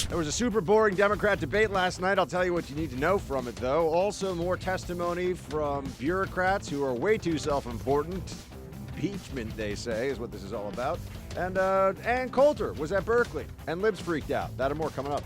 There was a super boring Democrat debate last night. I'll tell you what you need to know from it, though. Also, more testimony from bureaucrats who are way too self-important. Impeachment, they say, is what this is all about. And Ann Coulter was at Berkeley, and libs freaked out. That and more coming up.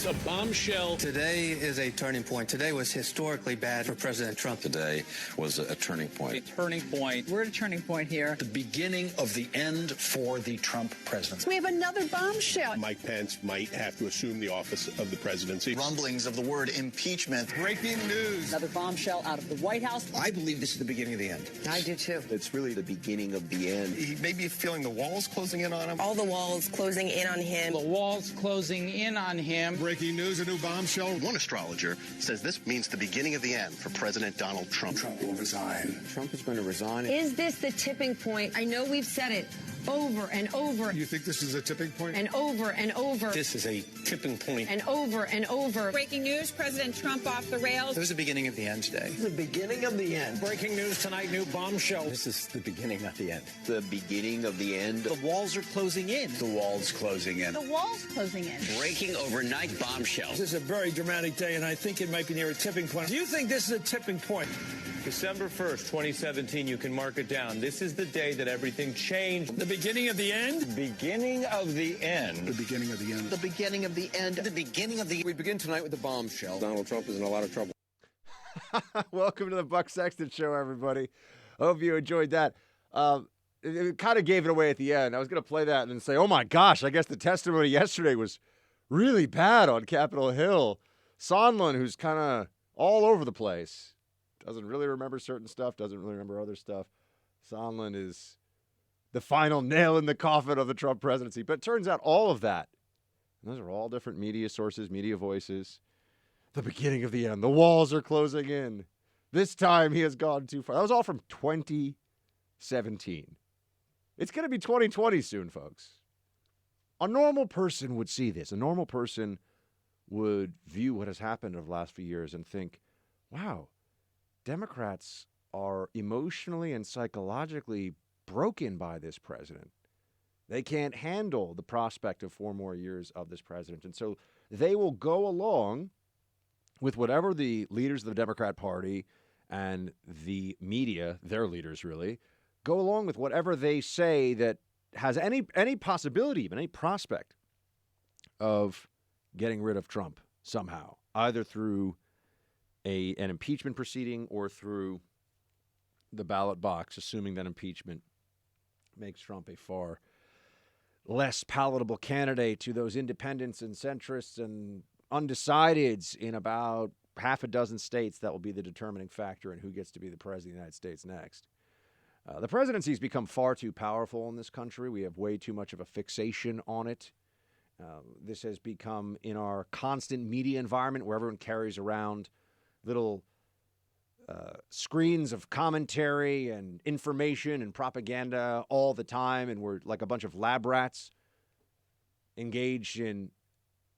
A bombshell. Today is a turning point. Today was historically bad for President Trump. Today was a turning point. A turning point. We're at a turning point here. The beginning of the end for the Trump presidency. We have another bombshell. Mike Pence might have to assume the office of the presidency. Rumblings of the word impeachment. Breaking news. Another bombshell out of the White House. I believe this is the beginning of the end. I do too. It's really the beginning of the end. He may be feeling the walls closing in on him. All the walls closing in on him. The walls closing in on him. Breaking news, a new bombshell. One astrologer says this means the beginning of the end for President Donald Trump. Trump will resign. Trump is going to resign. Is this the tipping point? I know we've said it over and over. You think this is a tipping point? And over and over. This is a tipping point. And over and over. Breaking news, President Trump off the rails. It was the beginning of the end today. The beginning of the end. Breaking news tonight, new bombshell. This is the beginning of the end. The beginning of the end. The walls are closing in. The walls closing in. The walls closing in. Breaking overnight bombshell. This is a very dramatic day, and I think it might be near a tipping point. Do you think this is a tipping point? December 1st, 2017, you can mark it down. This is the day that everything changed. The beginning of the end? Beginning of the end. The beginning of the end. The beginning of the end. The beginning of the... We begin tonight with the bombshell. Donald Trump is in a lot of trouble. Welcome to the Buck Sexton Show, everybody. Hope you enjoyed that. It kind of gave it away at the end. I was going to play that and then say, oh my gosh, I guess the testimony yesterday was really bad on Capitol Hill. Sondland, who's kind of all over the place, doesn't really remember certain stuff, doesn't really remember other stuff. Sondland is the final nail in the coffin of the Trump presidency. But it turns out all of that, and those are all different media sources, media voices. The beginning of the end. The walls are closing in. This time he has gone too far. That was all from 2017. It's going to be 2020 soon, folks. A normal person would see this. A normal person would view what has happened over the last few years and think, wow, Democrats are emotionally and psychologically broken by this president. They can't handle the prospect of 4 more years of this president. And so they will go along with whatever the leaders of the Democrat Party and the media, their leaders really, go along with whatever they say that has any possibility, even any prospect of getting rid of Trump somehow, either through an impeachment proceeding or through the ballot box, assuming that impeachment makes Trump a far less palatable candidate to those independents and centrists and undecideds in about half a dozen states. That will be the determining factor in who gets to be the president of the United States next. The presidency has become far too powerful in this country. We have way too much of a fixation on it. This has become in our constant media environment where everyone carries around little screens of commentary and information and propaganda all the time, and we're like a bunch of lab rats engaged in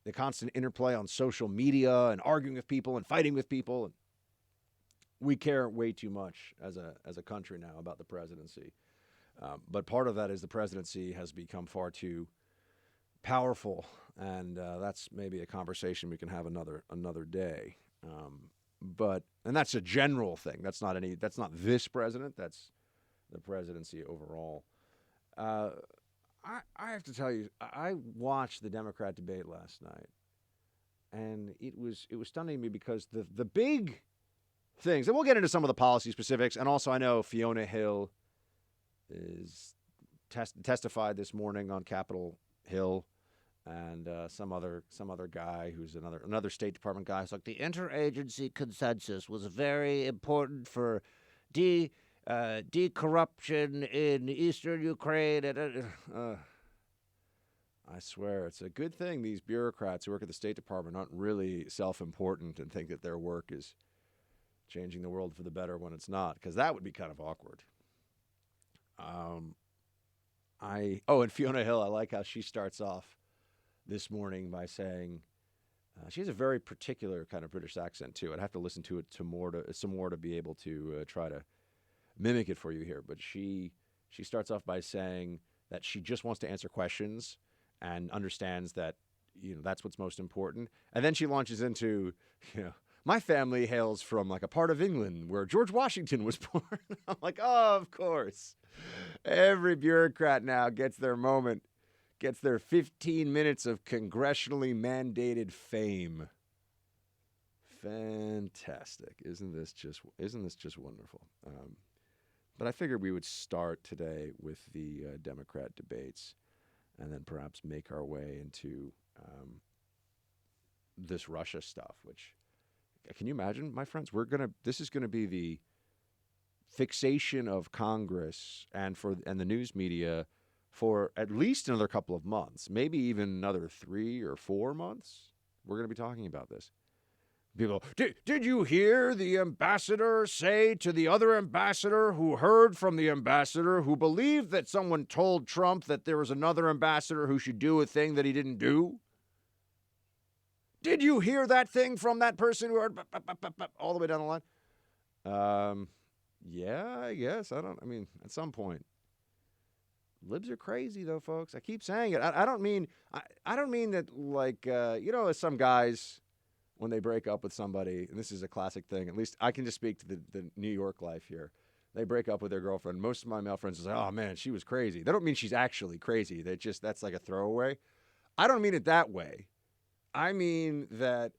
the constant interplay on social media and arguing with people and fighting with people. And we care way too much as a country now about the presidency. But part of that is the presidency has become far too powerful, and that's maybe a conversation we can have another day. And that's a general thing. That's not this president. That's the presidency overall. I have to tell you, I watched the Democrat debate last night, and it was stunning me because the big things, and we'll get into some of the policy specifics, and also I know Fiona Hill is testified this morning on Capitol Hill, and some other guy who's another State Department guy. It's like the interagency consensus was very important for de-corruption in eastern Ukraine. I swear, it's a good thing these bureaucrats who work at the State Department aren't really self-important and think that their work is changing the world for the better when it's not, because that would be kind of awkward. And Fiona Hill, I like how she starts off this morning by saying She has a very particular kind of British accent too. I'd have to listen to it some more to be able to try to mimic it for you here. But she starts off by saying that she just wants to answer questions and understands that that's what's most important. And then she launches into my family hails from like a part of England where George Washington was born. I'm like, oh, of course. Every bureaucrat now gets their moment. Gets their 15 minutes of congressionally mandated fame. Fantastic. Isn't this just wonderful? But I figured we would start today with the Democrat debates and then perhaps make our way into this Russia stuff, which, can you imagine, my friends? This is going to be the fixation of Congress and the news media for at least another couple of months, maybe even another 3 or 4 months. We're going to be talking about this. People, did you hear the ambassador say to the other ambassador who heard from the ambassador who believed that someone told Trump that there was another ambassador who should do a thing that he didn't do? Did you hear that thing from that person who heard all the way down the line? Yeah, I guess. At some point. Libs are crazy, though, folks. I keep saying it. I don't mean that, like, as some guys, when they break up with somebody, and this is a classic thing, at least I can just speak to the New York life here. They break up with their girlfriend. Most of my male friends say, oh, man, she was crazy. They don't mean she's actually crazy. That's like a throwaway. I don't mean it that way. I mean that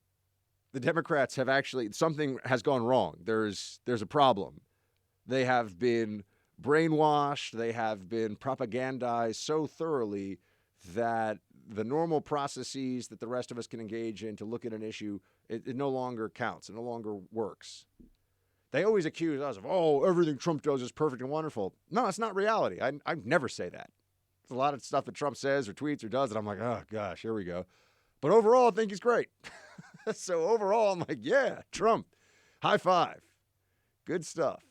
the Democrats have something has gone wrong. There's a problem. They have been brainwashed, they have been propagandized so thoroughly that the normal processes that the rest of us can engage in to look at an issue, it no longer counts. It no longer works. They always accuse us of, everything Trump does is perfect and wonderful. No, it's not reality. I never say that. There's a lot of stuff that Trump says or tweets or does, and I'm like, oh, gosh, here we go. But overall, I think he's great. So overall, I'm like, yeah, Trump, high five. Good stuff.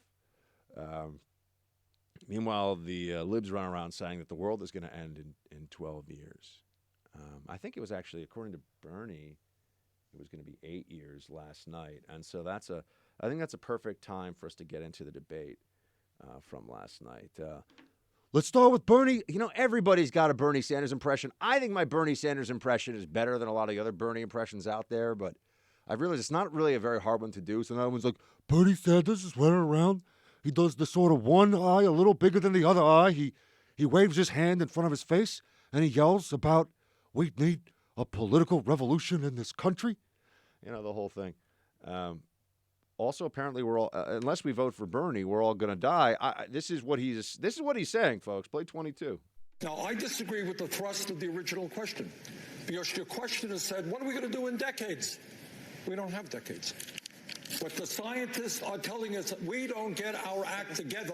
Meanwhile, the libs run around saying that the world is going to end in 12 years. I think it was actually, according to Bernie, it was going to be 8 years last night. And so I think that's a perfect time for us to get into the debate from last night. Let's start with Bernie. Everybody's got a Bernie Sanders impression. I think my Bernie Sanders impression is better than a lot of the other Bernie impressions out there, but I realize it's not really a very hard one to do. So now everyone's like, Bernie Sanders is running around. He does the sort of one eye a little bigger than the other eye. He waves his hand in front of his face, and he yells about, we need a political revolution in this country. The whole thing. Also, apparently, we're all unless we vote for Bernie, we're all going to die. This is what he's saying, folks. Play 22. Now, I disagree with the thrust of the original question, because your question has said, what are we going to do in decades? We don't have decades. But the scientists are telling us that we don't get our act together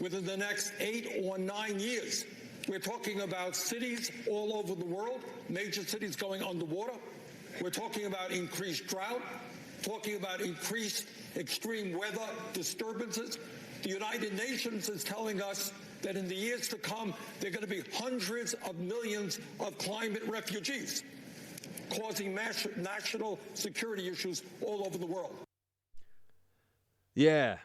within the next 8 or 9 years. We're talking about cities all over the world, major cities going underwater. We're talking about increased drought, talking about increased extreme weather disturbances. The United Nations is telling us that in the years to come, there are going to be hundreds of millions of climate refugees, causing national security issues all over the world. Yeah,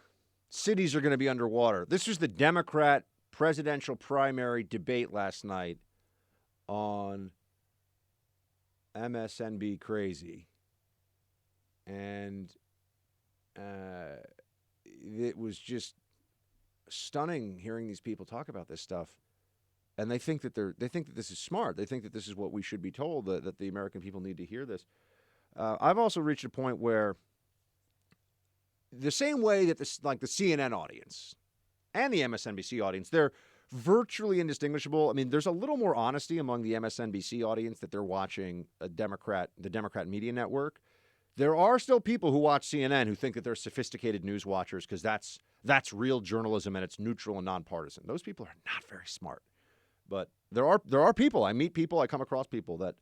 cities are going to be underwater. This was the Democrat presidential primary debate last night on MSNBC Crazy. And it was just stunning hearing these people talk about this stuff. And they think that this is smart. They think that this is what we should be told, that the American people need to hear this. I've also reached a point where the same way that the CNN audience and the MSNBC audience, they're virtually indistinguishable. I mean, there's a little more honesty among the MSNBC audience that they're watching the Democrat media network. There are still people who watch CNN who think that they're sophisticated news watchers because that's real journalism and it's neutral and nonpartisan. Those people are not very smart. But there are people. I meet people. I come across people that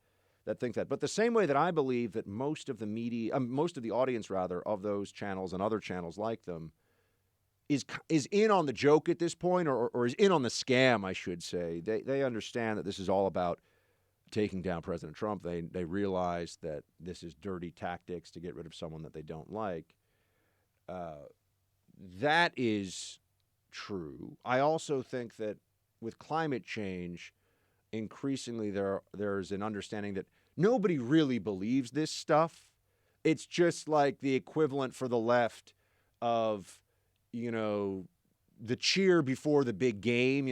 think that. But the same way that I believe that most of the media, most of the audience rather, of those channels and other channels like them is in on the joke at this point, or is in on the scam, I should say. They understand that this is all about taking down President Trump. They realized that this is dirty tactics to get rid of someone that they don't like. That is true. I also think that with climate change, increasingly there's an understanding that nobody really believes this stuff. It's just like the equivalent for the left of, the cheer before the big game,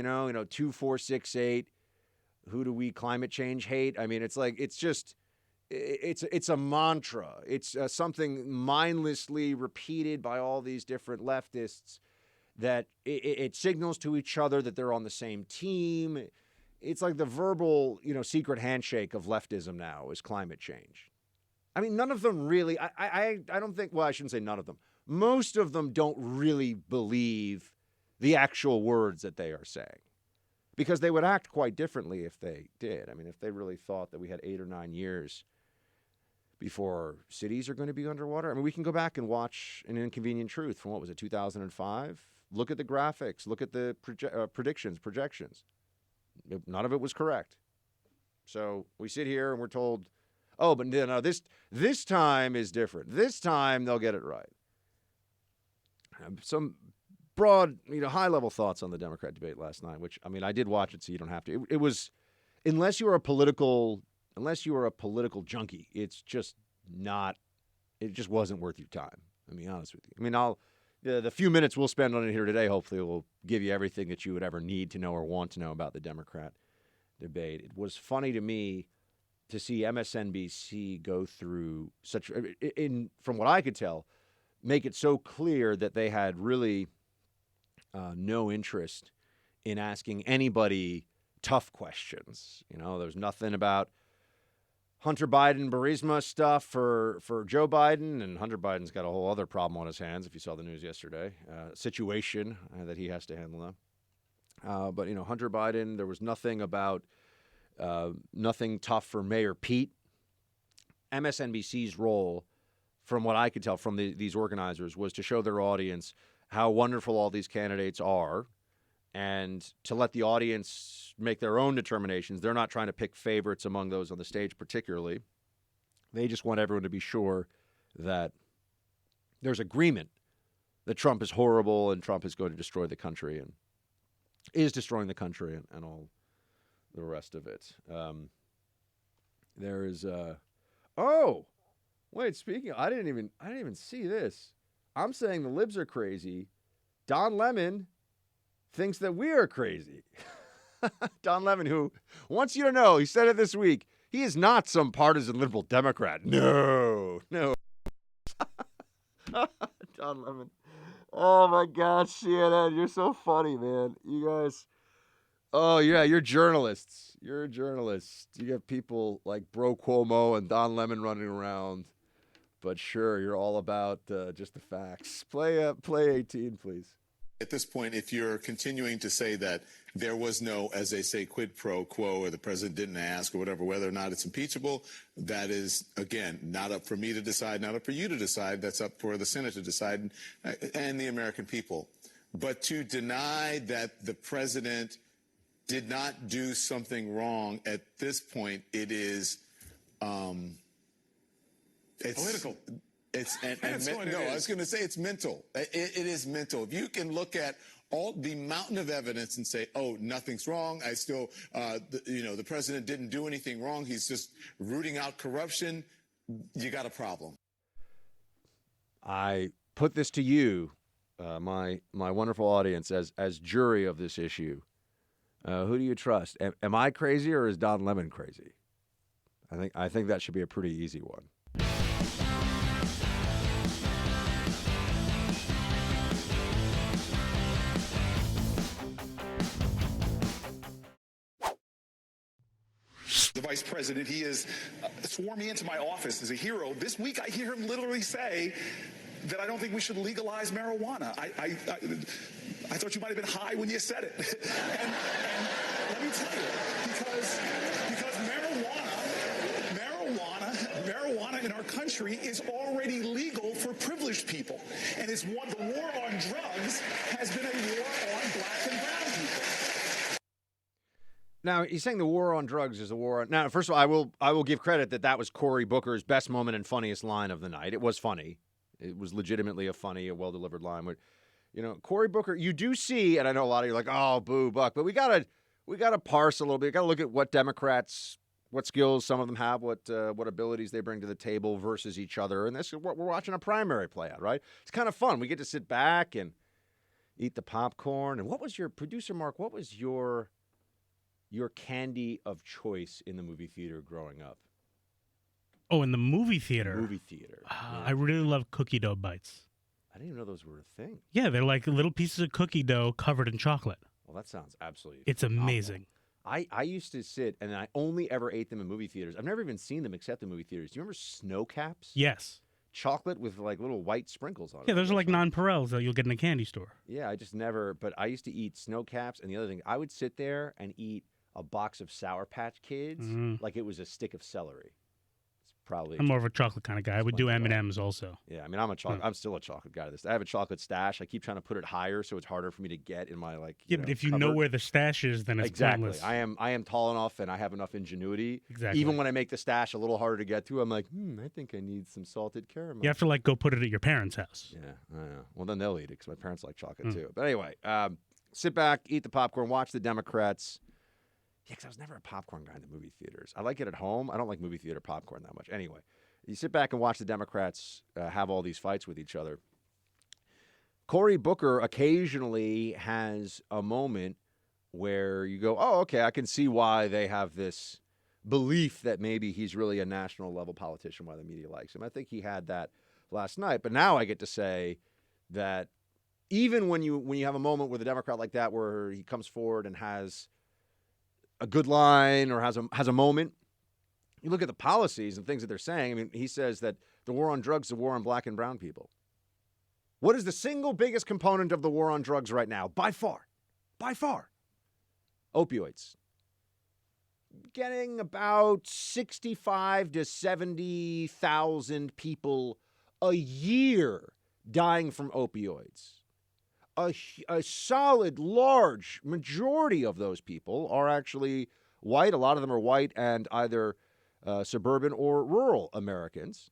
2, 4, 6, 8. Who do we climate change hate? I mean, it's like, it's a mantra. It's something mindlessly repeated by all these different leftists that it signals to each other that they're on the same team. It's like the verbal, secret handshake of leftism now is climate change. I mean, none of them really, I don't think, well, I shouldn't say none of them. Most of them don't really believe the actual words that they are saying, because they would act quite differently if they did. I mean, if they really thought that we had 8 or 9 years before cities are going to be underwater. I mean, we can go back and watch An Inconvenient Truth from, 2005? Look at the graphics. Look at the projections. None of it was correct. So we sit here and we're told, oh, but no, this time is different. This time they'll get it right. Some broad, high-level thoughts on the Democrat debate last night, which, I mean, I did watch it, so you don't have to. It was, unless you are a political junkie, it's just not, it just wasn't worth your time. I'll be honest with you. I mean, the few minutes we'll spend on it here today, hopefully will give you everything that you would ever need to know or want to know about the Democrat debate. It was funny to me to see MSNBC go through from what I could tell, make it so clear that they had really no interest in asking anybody tough questions. There's nothing about Hunter Biden, Burisma stuff for Joe Biden, and Hunter Biden's got a whole other problem on his hands, if you saw the news yesterday, situation that he has to handle now. But, Hunter Biden, there was nothing about, nothing tough for Mayor Pete. MSNBC's role, from what I could tell from these organizers, was to show their audience how wonderful all these candidates are and to let the audience make their own determinations. They're not trying to pick favorites among those on the stage particularly. They just want everyone to be sure that there's agreement that Trump is horrible and Trump is going to destroy the country and is destroying the country and all the rest of it. There is speaking of, I didn't even see this. I'm saying the libs are crazy. Don Lemon thinks that we are crazy. Don Lemon, who wants you to know, he said it this week, he is not some partisan liberal Democrat. No. Don Lemon. Oh, my God, CNN, you're so funny, man. You guys. Oh, yeah, you're journalists. You're a journalist. You have people like Bro Cuomo and Don Lemon running around. But sure, you're all about just the facts. Play 18, please. At this point, if you're continuing to say that there was no, as they say, quid pro quo, or the president didn't ask or whatever, whether or not it's impeachable, that is, again, not up for me to decide, not up for you to decide. That's up for the Senate to decide and the American people. But to deny that the president did not do something wrong at this point, it is it's political. I was going to say it's mental. It is mental. If you can look at all the mountain of evidence and say, oh, nothing's wrong. I still, the president didn't do anything wrong. He's just rooting out corruption. You got a problem. I put this to you, my wonderful audience, as jury of this issue. Who do you trust? Am I crazy or is Don Lemon crazy? I think that should be a pretty easy one. The vice president, he has sworn me into my office as a hero. This week, I hear him literally say that I don't think we should legalize marijuana. I thought you might have been high when you said it. and let me tell you, because marijuana in our country is already legal for privileged people. And the war on drugs has been a war on black and brown people. Now, he's saying the war on drugs is a war on... Now, first of all, I will give credit that was Cory Booker's best moment and funniest line of the night. It was funny. It was legitimately a well-delivered line. But, Cory Booker, you do see, and I know a lot of you are like, oh, boo, Buck, but we gotta parse a little bit. We gotta look at what Democrats, what skills some of them have, what abilities they bring to the table versus each other. And this is what we're watching a primary play out, right? It's kind of fun. We get to sit back and eat the popcorn. And what was your, producer Mark, what was your candy of choice in the movie theater growing up? Oh, in the movie theater? Movie theater. Yeah. I really love cookie dough bites. I didn't even know those were a thing. Yeah, they're like little pieces of cookie dough covered in chocolate. Well, that sounds absolutely It's phenomenal. amazing. I used to sit, and I only ever ate them in movie theaters. I've never even seen them except in movie theaters. Do you remember Snow Caps? Yes. Chocolate with like little white sprinkles on it. Yeah, those are like nonpareils that you'll get in a candy store. Yeah, I just never, but I used to eat Snow Caps, and the other thing, I would sit there and eat a box of Sour Patch Kids like it was a stick of celery. It's probably... I'm more of a chocolate kind of guy. I would do M&Ms also. Yeah, I mean, I'm still a chocolate guy. I have a chocolate stash. I keep trying to put it higher so it's harder for me to get in my but if you know where the stash is, then it's pointless. I am tall enough and I have enough ingenuity. Exactly. Even when I make the stash a little harder to get to, I'm like, I think I need some salted caramel. You have to go put it at your parents' house. Yeah, I know. Well, then they'll eat it because my parents like chocolate too. But anyway, sit back, eat the popcorn, watch the Democrats. Yeah, because I was never a popcorn guy in the movie theaters. I like it at home. I don't like movie theater popcorn that much. Anyway, you sit back and watch the Democrats have all these fights with each other. Cory Booker occasionally has a moment where you go, oh, okay, I can see why they have this belief that maybe he's really a national level politician, why the media likes him. I think he had that last night. But now I get to say that even when you have a moment with a Democrat like that where he comes forward and has a good line or has a moment, you look at the policies and things that they're saying. I mean, he says that the war on drugs is a war on black and brown people. What is the single biggest component of the war on drugs right now? By far. Opioids. Getting about 65 to 70,000 people a year dying from opioids. A solid, large majority of those people are actually white. A lot of them are white and either suburban or rural Americans.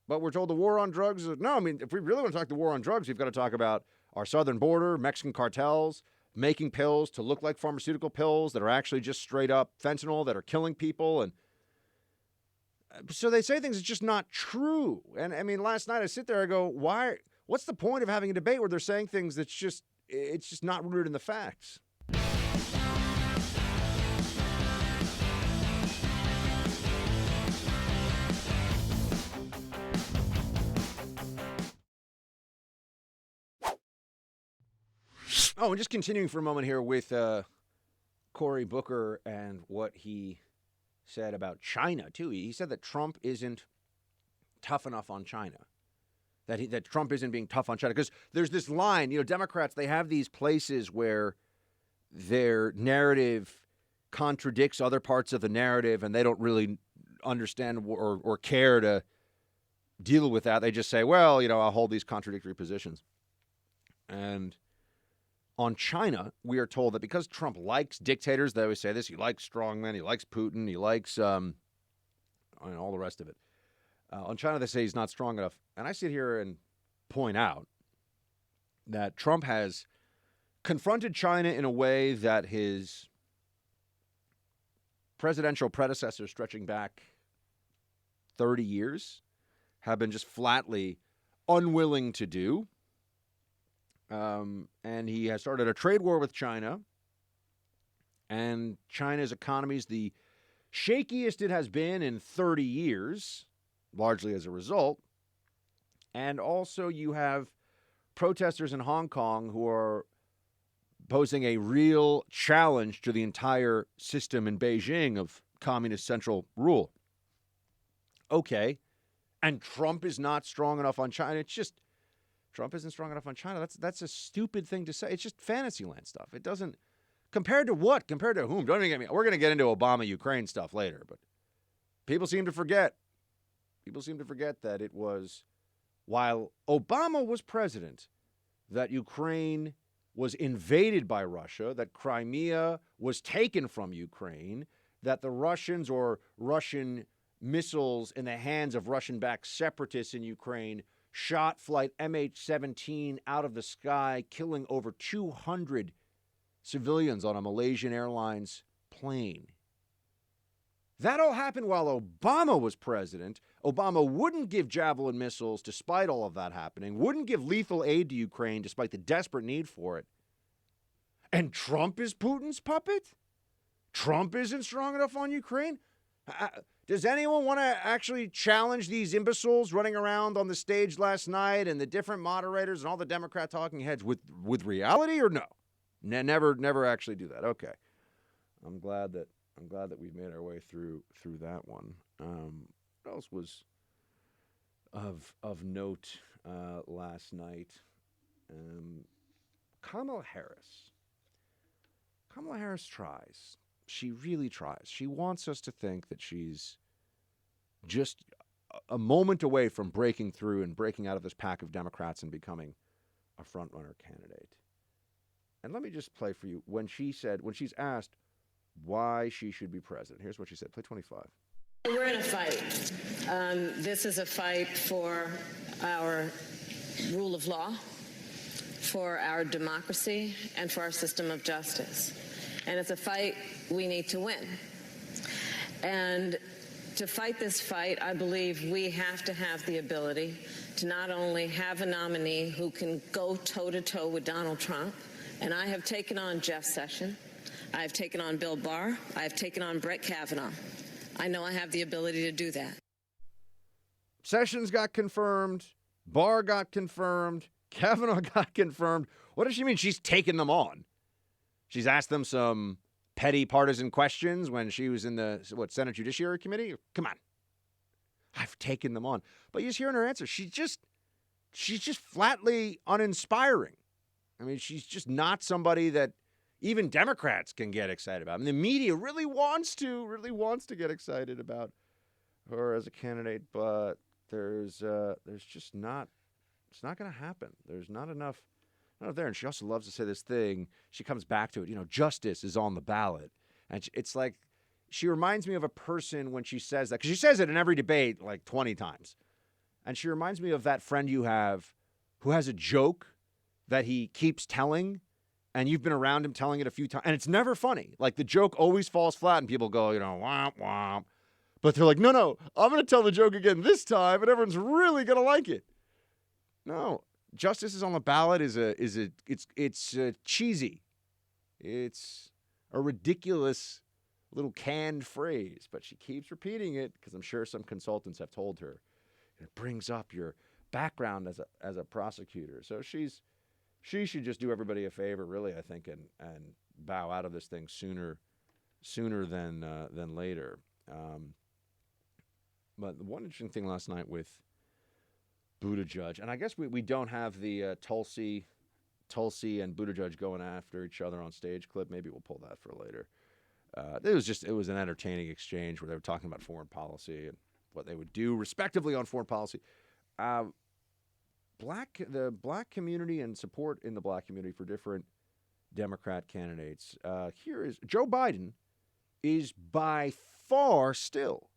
But we're told the war on drugs is... No, I mean, if we really want to talk the war on drugs, we've got to talk about our southern border, Mexican cartels, making pills to look like pharmaceutical pills that are actually just straight up fentanyl that are killing people. And so they say things that's just not true. And I mean, last night I sit there, I go, why... What's the point of having a debate where they're saying things it's just not rooted in the facts? Oh, and just continuing for a moment here with Cory Booker and what he said about China, too. He said that Trump isn't tough enough on China. That Trump isn't being tough on China. Because there's this line, Democrats, they have these places where their narrative contradicts other parts of the narrative, and they don't really understand or care to deal with that. They just say, well, I'll hold these contradictory positions. And on China, we are told that because Trump likes dictators, they always say this, he likes strongmen, he likes Putin, he likes all the rest of it. On China, they say he's not strong enough. And I sit here and point out that Trump has confronted China in a way that his presidential predecessors, stretching back 30 years, have been just flatly unwilling to do. And he has started a trade war with China. And China's economy is the shakiest it has been in 30 years. Largely as a result. And also you have protesters in Hong Kong who are posing a real challenge to the entire system in Beijing of communist central rule. Okay. And Trump is not strong enough on China. It's just, Trump isn't strong enough on China. That's a stupid thing to say. It's just fantasyland stuff. It doesn't, compared to what? Compared to whom? Don't even get me, we're going to get into Obama-Ukraine stuff later, but people seem to forget. People seem to forget that it was while Obama was president that Ukraine was invaded by Russia, that Crimea was taken from Ukraine, that the Russians or Russian missiles in the hands of Russian-backed separatists in Ukraine shot flight MH17 out of the sky, killing over 200 civilians on a Malaysian Airlines plane. That all happened while Obama was president. Obama wouldn't give Javelin missiles despite all of that happening, wouldn't give lethal aid to Ukraine despite the desperate need for it. And Trump is Putin's puppet? Trump isn't strong enough on Ukraine? Does anyone want to actually challenge these imbeciles running around on the stage last night and the different moderators and all the Democrat talking heads with reality, or no? Never actually do that. Okay. I'm glad that we've made our way through that one. What else was of note last night? Kamala Harris. Kamala Harris tries. She really tries. She wants us to think that she's just a moment away from breaking through and breaking out of this pack of Democrats and becoming a front-runner candidate. And let me just play for you when she's asked why she should be president. Here's what she said. Play 25. We're in a fight. This is a fight for our rule of law, for our democracy, and for our system of justice. And it's a fight we need to win. And to fight this fight, I believe we have to have the ability to not only have a nominee who can go toe-to-toe with Donald Trump, and I have taken on Jeff Sessions, I have taken on Bill Barr, I have taken on Brett Kavanaugh. I know I have the ability to do that. Sessions got confirmed, Barr got confirmed, Kavanaugh got confirmed. What does she mean? She's taken them on. She's asked them some petty partisan questions when she was in the, Senate Judiciary Committee? Come on. I've taken them on. But you just hear in her answer, she's just flatly uninspiring. I mean, she's just not somebody that even Democrats can get excited about. I mean, the media really wants to get excited about her as a candidate, but there's just not, it's not going to happen. There's not enough there. And she also loves to say this thing. She comes back to it, justice is on the ballot. And it's like, she reminds me of a person when she says that, because she says it in every debate like 20 times. And she reminds me of that friend you have who has a joke that he keeps telling, and you've been around him telling it a few times, and it's never funny. Like, the joke always falls flat, and people go, womp, womp. But they're like, no, I'm going to tell the joke again this time, and everyone's really going to like it. No, justice is on the ballot it's cheesy. It's a ridiculous little canned phrase, but she keeps repeating it because I'm sure some consultants have told her. It brings up your background as a prosecutor. So she should just do everybody a favor, really, I think, and bow out of this thing sooner than later. But the one interesting thing last night with Buttigieg, and I guess we don't have the Tulsi and Buttigieg going after each other on stage clip. Maybe we'll pull that for later. It was an entertaining exchange where they were talking about foreign policy and what they would do respectively on foreign policy. The black community and support in the black community for different Democrat candidates. Here is Joe Biden is by far still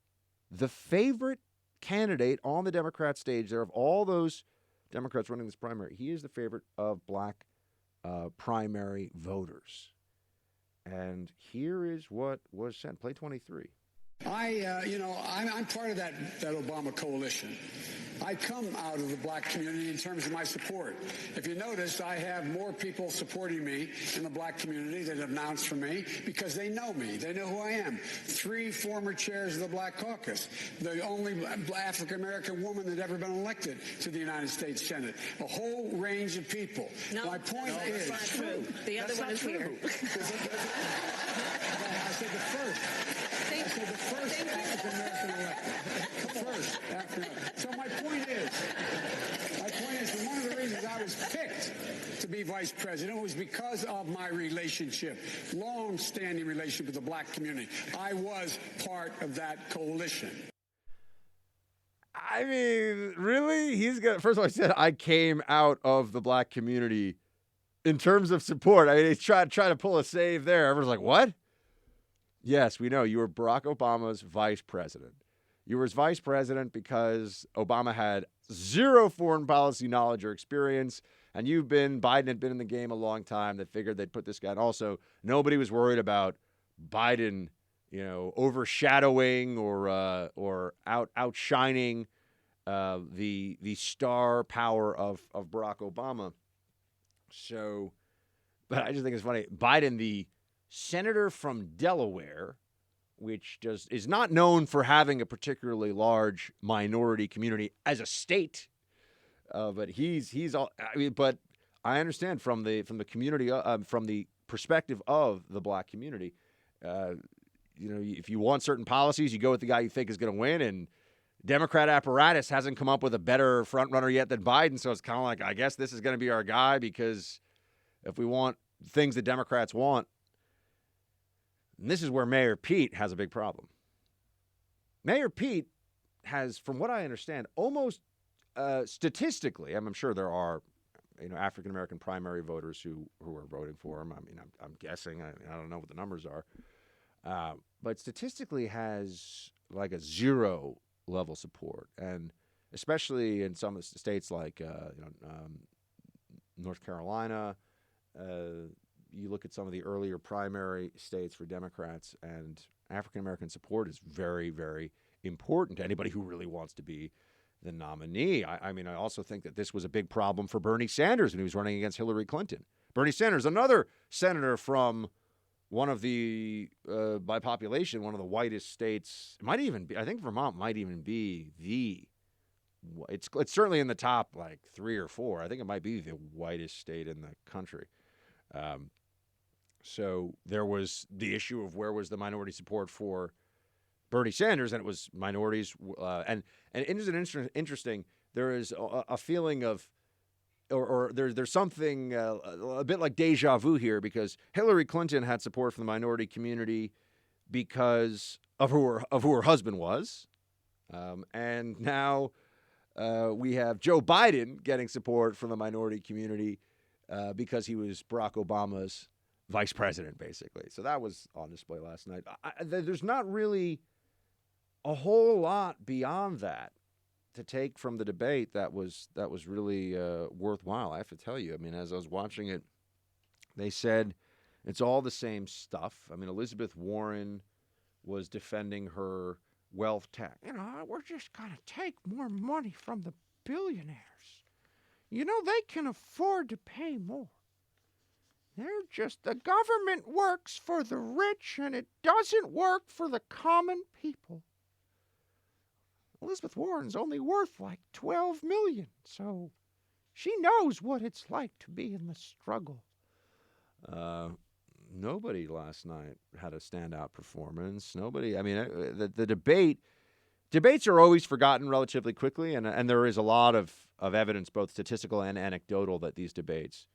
the favorite candidate on the Democrat stage there of all those Democrats running this primary. He is the favorite of black primary voters. And here is what was sent. Play 23. I'm part of that Obama coalition. I come out of the black community in terms of my support. If you notice, I have more people supporting me in the black community that have announced for me because they know me. They know who I am. 3 former chairs of the Black Caucus. The only African-American woman that ever been elected to the United States Senate. A whole range of people. No, my point is... That's not true. The other one is here. I said the first. I said the first African-American elected. First African-American. So my point is that one of the reasons I was picked to be vice president was because of my relationship, long-standing relationship with the black community. I was part of that coalition. I mean, really? First of all, I said I came out of the black community in terms of support. I mean, he's trying to pull a save there. Everyone's like, what? Yes, we know you were Barack Obama's vice president. You were his vice president because Obama had zero foreign policy knowledge or experience, and Biden had been in the game a long time. They figured they'd put this guy. And also, nobody was worried about Biden, overshadowing or outshining the star power of Barack Obama. So, but I just think it's funny. Biden, the senator from Delaware, which is not known for having a particularly large minority community as a state, but he's all. I mean, but I understand from the community, from the perspective of the black community. If you want certain policies, you go with the guy you think is going to win, and Democrat apparatus hasn't come up with a better front runner yet than Biden. So it's kind of like, I guess this is going to be our guy, because if we want things that Democrats want. And this is where Mayor Pete has a big problem. Mayor Pete has, from what I understand, almost statistically, I'm sure there are, African-American primary voters who are voting for him. I mean, I'm guessing. I don't know what the numbers are. But statistically has like a zero level support. And especially in some states like North Carolina, you look at some of the earlier primary states for Democrats, and African-American support is very, very important to anybody who really wants to be the nominee. I mean, I also think that this was a big problem for Bernie Sanders when he was running against Hillary Clinton. Bernie Sanders, another senator from one of the, by population, one of the whitest states. It might even be, I think Vermont might even be it's certainly in the top like 3 or 4. I think it might be the whitest state in the country. So there was the issue of where was the minority support for Bernie Sanders, and it was minorities. And isn't it interesting? There is a feeling of, or there's something a bit like deja vu here, because Hillary Clinton had support from the minority community because of who her husband was, and now we have Joe Biden getting support from the minority community because he was Barack Obama's vice president, basically. So that was on display last night. There's not really a whole lot beyond that to take from the debate that was really worthwhile. I have to tell you. I mean, as I was watching it, they said it's all the same stuff. I mean, Elizabeth Warren was defending her wealth tax. We're just going to take more money from the billionaires. They can afford to pay more. The government works for the rich, and it doesn't work for the common people. Elizabeth Warren's only worth like $12 million, so she knows what it's like to be in the struggle. Nobody last night had a standout performance. Nobody. I mean, the debates are always forgotten relatively quickly, and there is a lot of evidence, both statistical and anecdotal, that these debates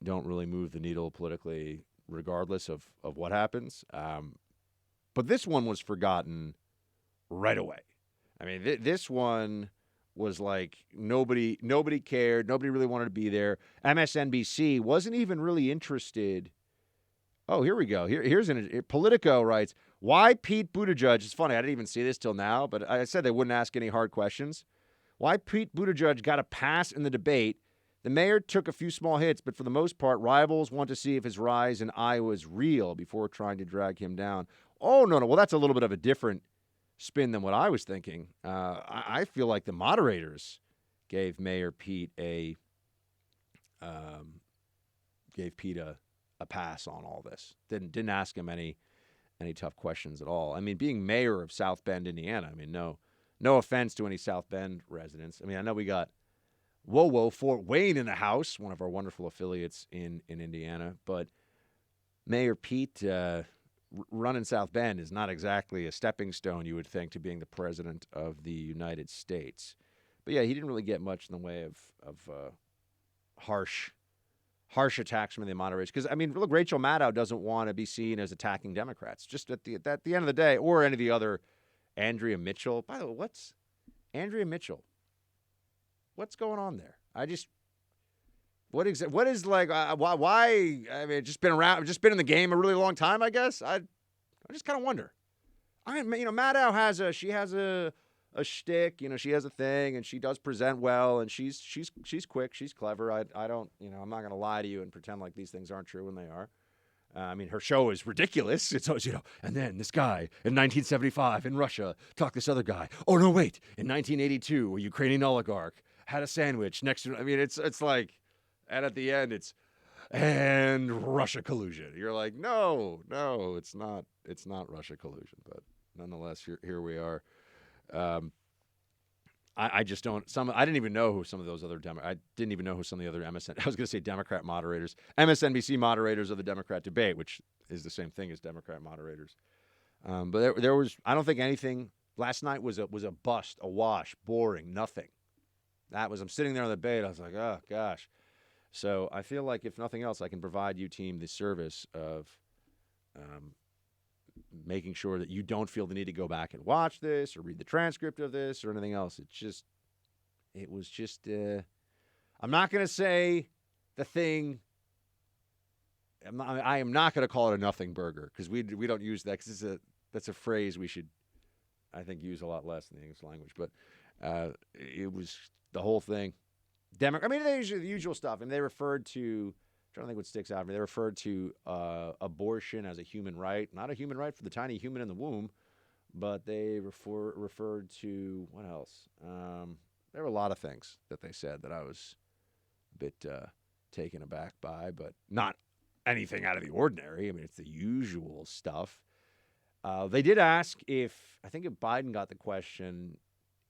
don't really move the needle politically, regardless of what happens. But this one was forgotten right away. I mean, this one was like nobody cared. Nobody really wanted to be there. MSNBC wasn't even really interested. Oh, here we go. Here's Politico writes, why Pete Buttigieg, it's funny, I didn't even see this till now, but I said they wouldn't ask any hard questions. Why Pete Buttigieg got a pass in the debate. The mayor took a few small hits, but for the most part, rivals want to see if his rise in Iowa is real before trying to drag him down. Oh, no. Well, that's a little bit of a different spin than what I was thinking. I feel like the moderators gave Mayor Pete a pass on all this. Didn't ask him any tough questions at all. I mean, being mayor of South Bend, Indiana, I mean, no offense to any South Bend residents. I mean, I know we got Fort Wayne in the house, one of our wonderful affiliates in Indiana, but Mayor Pete running South Bend is not exactly a stepping stone, you would think, to being the president of the United States. But yeah, he didn't really get much in the way of harsh attacks from the moderators. Because, I mean, look, Rachel Maddow doesn't want to be seen as attacking Democrats. Just at the end of the day, or any of the other, Andrea Mitchell. By the way, what's Andrea Mitchell? What's going on there? What is like? Why? I mean, just been around, just been in the game a really long time. I guess I just kind of wonder. Maddow has a shtick. She has a thing, and she does present well, and she's quick, she's clever. I don't, I'm not going to lie to you and pretend like these things aren't true when they are. Her show is ridiculous. It's always, and then this guy in 1975 in Russia talked to this other guy. Oh no, wait! In 1982, a Ukrainian oligarch had a sandwich next to. It's like, and at the end, and Russia collusion. You're like, no, it's not Russia collusion, but nonetheless, here we are. I just don't. I didn't even know who some of those other I didn't even know who some of the other I was going to say Democrat moderators, MSNBC moderators of the Democrat debate, which is the same thing as Democrat moderators. But there was. I don't think anything last night was a bust, a wash, boring, nothing. I'm sitting there on the debate. I was like, oh gosh. So I feel like if nothing else, I can provide you team the service of making sure that you don't feel the need to go back and watch this or read the transcript of this or anything else. It was just, I'm not going to say the thing. I am not going to call it a nothing burger because we don't use that because that's a phrase we should, I think, use a lot less in the English language. But it was the whole thing. There's the usual stuff. And they referred to, I'm trying to think what sticks out to me. They referred to abortion as a human right. Not a human right for the tiny human in the womb, but they referred to, what else? There were a lot of things that they said that I was a bit taken aback by, but not anything out of the ordinary. It's the usual stuff. They did ask if Biden got the question,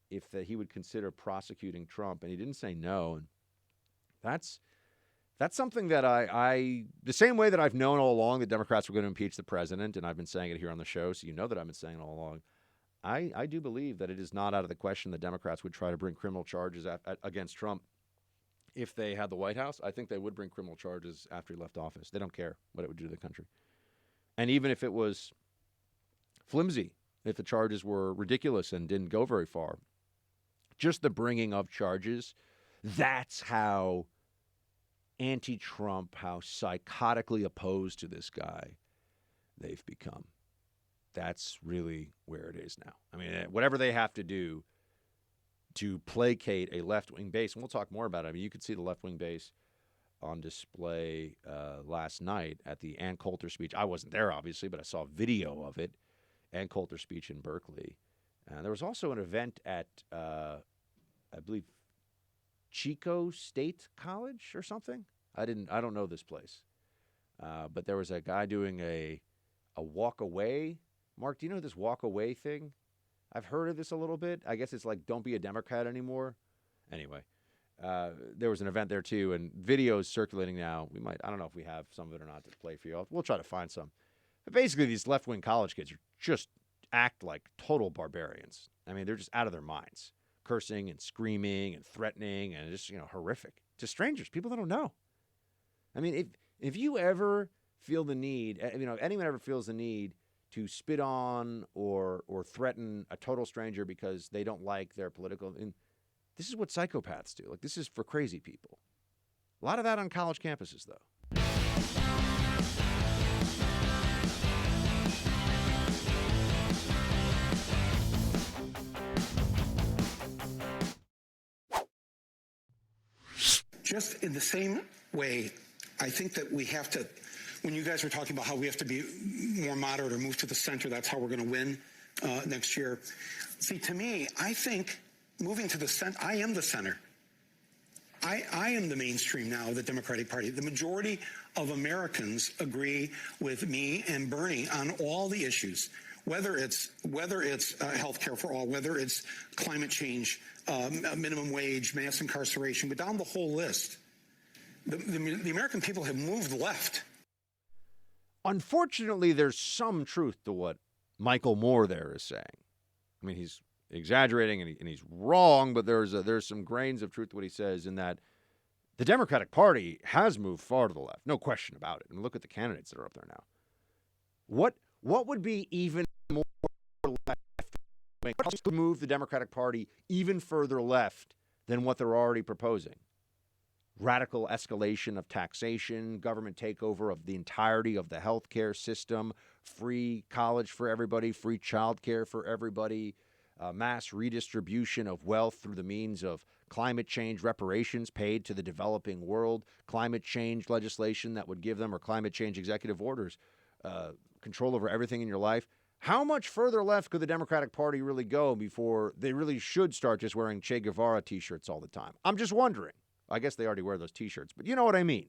if he would consider prosecuting Trump, and he didn't say no. And that's something that I the same way that I've known all along that Democrats were going to impeach the president, and I've been saying it here on the show, so you know that I've been saying it all along. I do believe that it is not out of the question that Democrats would try to bring criminal charges against Trump if they had the White House. I think they would bring criminal charges after he left office. They don't care what it would do to the country. And even if it was flimsy, if the charges were ridiculous and didn't go very far, just the bringing of charges, that's how anti-Trump, how psychotically opposed to this guy they've become. That's really where it is now. Whatever they have to do to placate a left-wing base, and we'll talk more about it. You could see the left-wing base on display last night at the Ann Coulter speech. I wasn't there, obviously, but I saw video of it. Ann Coulter speech in Berkeley. And there was also an event at, I believe, Chico State College or something. I don't know this place. But there was a guy doing a walk away. Mark, do you know this walk away thing? I've heard of this a little bit. I guess it's like, don't be a Democrat anymore. Anyway, there was an event there too, and videos circulating now. I don't know if we have some of it or not to play for you. We'll try to find some. But basically, these left-wing college kids just act like total barbarians. They're just out of their minds, cursing and screaming and threatening and just, horrific to strangers, people they don't know. If you ever feel the need, if anyone ever feels the need to spit on or threaten a total stranger because they don't like their political, this is what psychopaths do. Like, this is for crazy people. A lot of that on college campuses, though. Just in the same way, I think that we have to, when you guys were talking about how we have to be more moderate or move to the center, that's how we're going to win next year. See, to me, I think moving to the center, I am the center. I am the mainstream now of the Democratic Party. The majority of Americans agree with me and Bernie on all the issues, whether it's health care for all, whether it's climate change, minimum wage, mass incarceration, but down the whole list. The American people have moved left. Unfortunately, there's some truth to what Michael Moore there is saying. He's exaggerating and he's wrong, but there's some grains of truth to what he says in that the Democratic Party has moved far to the left, no question about it. Look at the candidates that are up there now. What would be even more left? What would move the Democratic Party even further left than what they're already proposing? radical escalation of taxation, government takeover of the entirety of the healthcare system, free college for everybody, free childcare for everybody, mass redistribution of wealth through the means of climate change reparations paid to the developing world, climate change legislation that would give them, or climate change executive orders, control over everything in your life. How much further left could the Democratic Party really go before they really should start just wearing Che Guevara T-shirts all the time? I'm just wondering. I guess they already wear those T-shirts, but you know what I mean.